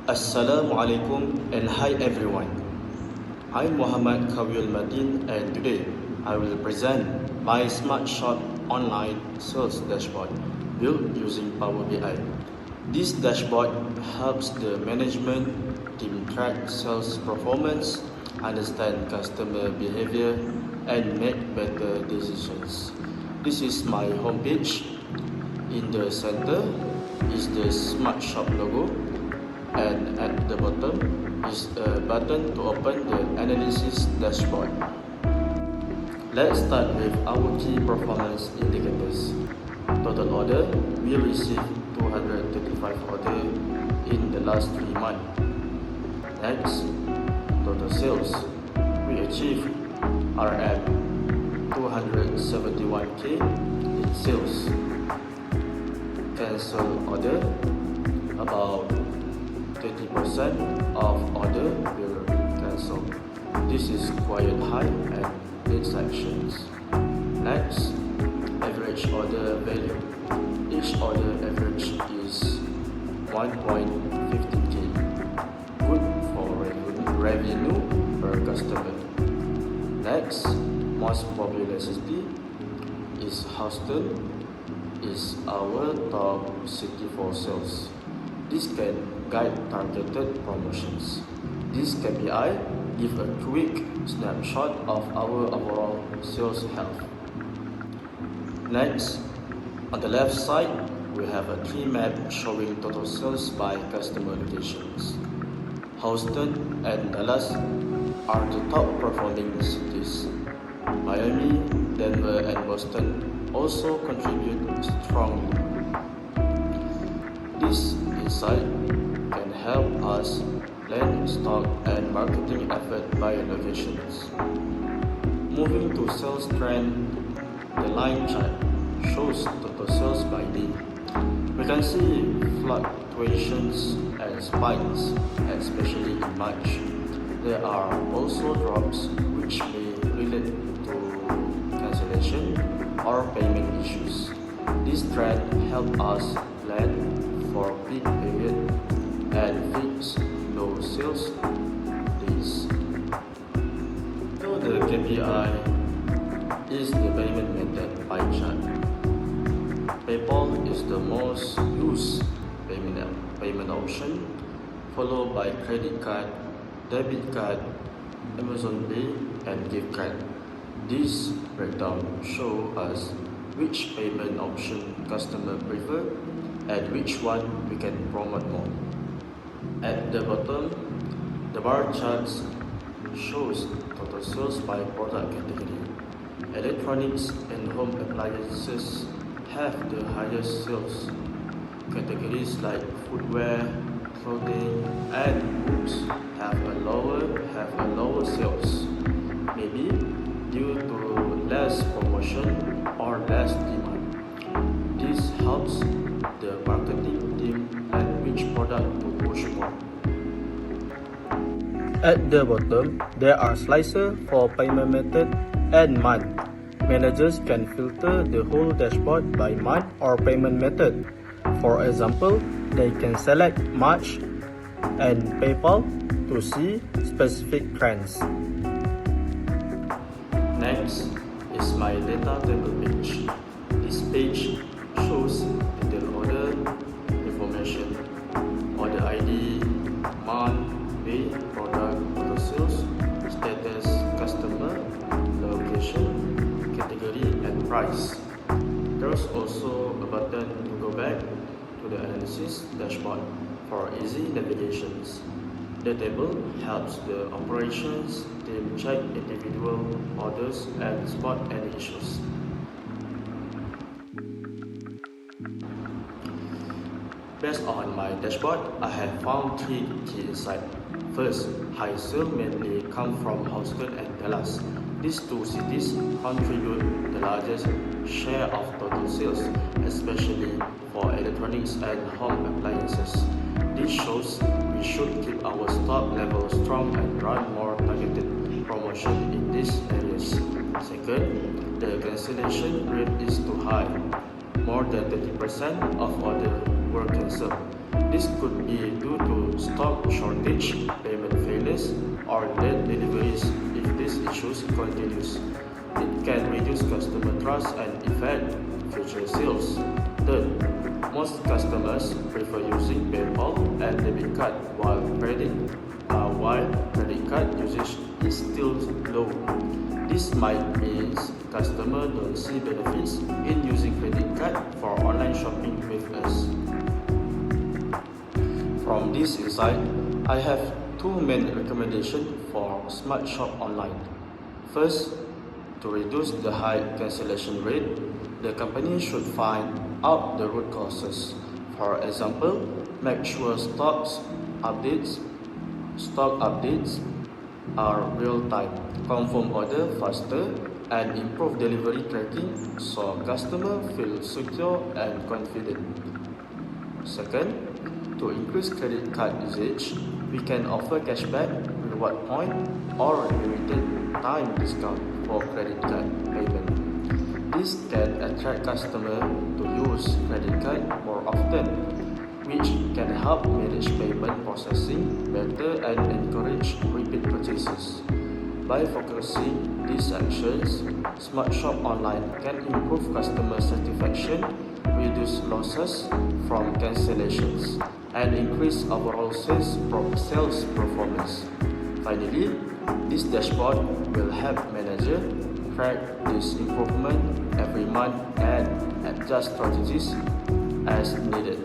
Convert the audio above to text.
Assalamualaikum and hi everyone. I'm Muhammad Kawil Madin and today I will present my Smartshop online sales dashboard built using Power BI. This dashboard helps the management team track sales performance, understand customer behavior, and make better decisions. This is my homepage. In the center is the Smartshop logo, and at the bottom is a button to open the analysis dashboard. Let's start with our key performance indicators. Total order, we received 235 orders in the last 3 months. Next, total sales, we achieved RM 271K in sales. Cancel order, about 30% of order were cancelled. This is quite high and needs actions. Next, average order value. Each order average is 1.50k. Good for revenue per customer. Next, most popular city is Houston. Is our top city for sales. This can guide targeted promotions. This KPI give a quick snapshot of our overall sales health. Next, on the left side, we have a tree map showing total sales by customer locations. Houston and Dallas are the top performing cities. Miami, Denver, and Boston also contribute strongly. This insight can help us plan stock and marketing effort by locations. Moving to sales trend, the line chart shows total sales by day. We can see fluctuations and spikes, especially in March. There are also drops which may relate to cancellation or payment issues. This trend helps us plan for peak period and fix low sales days. So the KPI is the payment method pie chart. PayPal is the most used payment option, followed by credit card, debit card, Amazon Pay, and gift card. This breakdown shows us which payment option customer prefer and which one we can promote more. At the bottom, the bar charts shows total sales by product category. Electronics and home appliances have the highest sales. Categories like footwear, clothing, and books have a lower sales. Maybe due to less promotion or less demand. This helps the marketing team plan which product to push more. At the bottom, there are slicers for payment method and month. Managers can filter the whole dashboard by month or payment method. For example, they can select March and PayPal to see specific trends. Next is my data table page. This page shows detailed order information, order ID, month, day, product, total sales, status, customer, location, category, and price. There's also a button to go back to the analysis dashboard for easy navigations. The table helps the operations team check individual orders and spot any issues. Based on my dashboard, I have found 3 key insights. First, high sales mainly come from Houston and Dallas. These two cities contribute the largest share of total sales, especially for electronics and home appliances. This shows we should keep our stock level strong and run more targeted promotion in these areas. Second, the cancellation rate is too high. More than 30% of orders were cancelled. This could be due to stock shortage, payment failures, or late deliveries. If these issues continues, it can reduce customer trust and affect future sales. Third, most customers prefer using PayPal and debit card while credit card usage is still low. This might mean customers don't see benefits in using credit card for online shopping with us. From this insight, I have two main recommendations for Smartshop online. First, to reduce the high cancellation rate, the company should find out the root causes. For example, make sure updates are real-time, confirm order faster, and improve delivery tracking so customers feel secure and confident. Second, to increase credit card usage, we can offer cashback, reward point, or limited time discount for credit card payment. This can attract customers to use credit card more often, which can help manage payment processing better and encourage repeat purchases. By focusing these actions, Smartshop Online can improve customer satisfaction, reduce losses from cancellations, and increase overall sales performance. Finally, this dashboard will help managers track this improvement every month and adjust strategies as needed.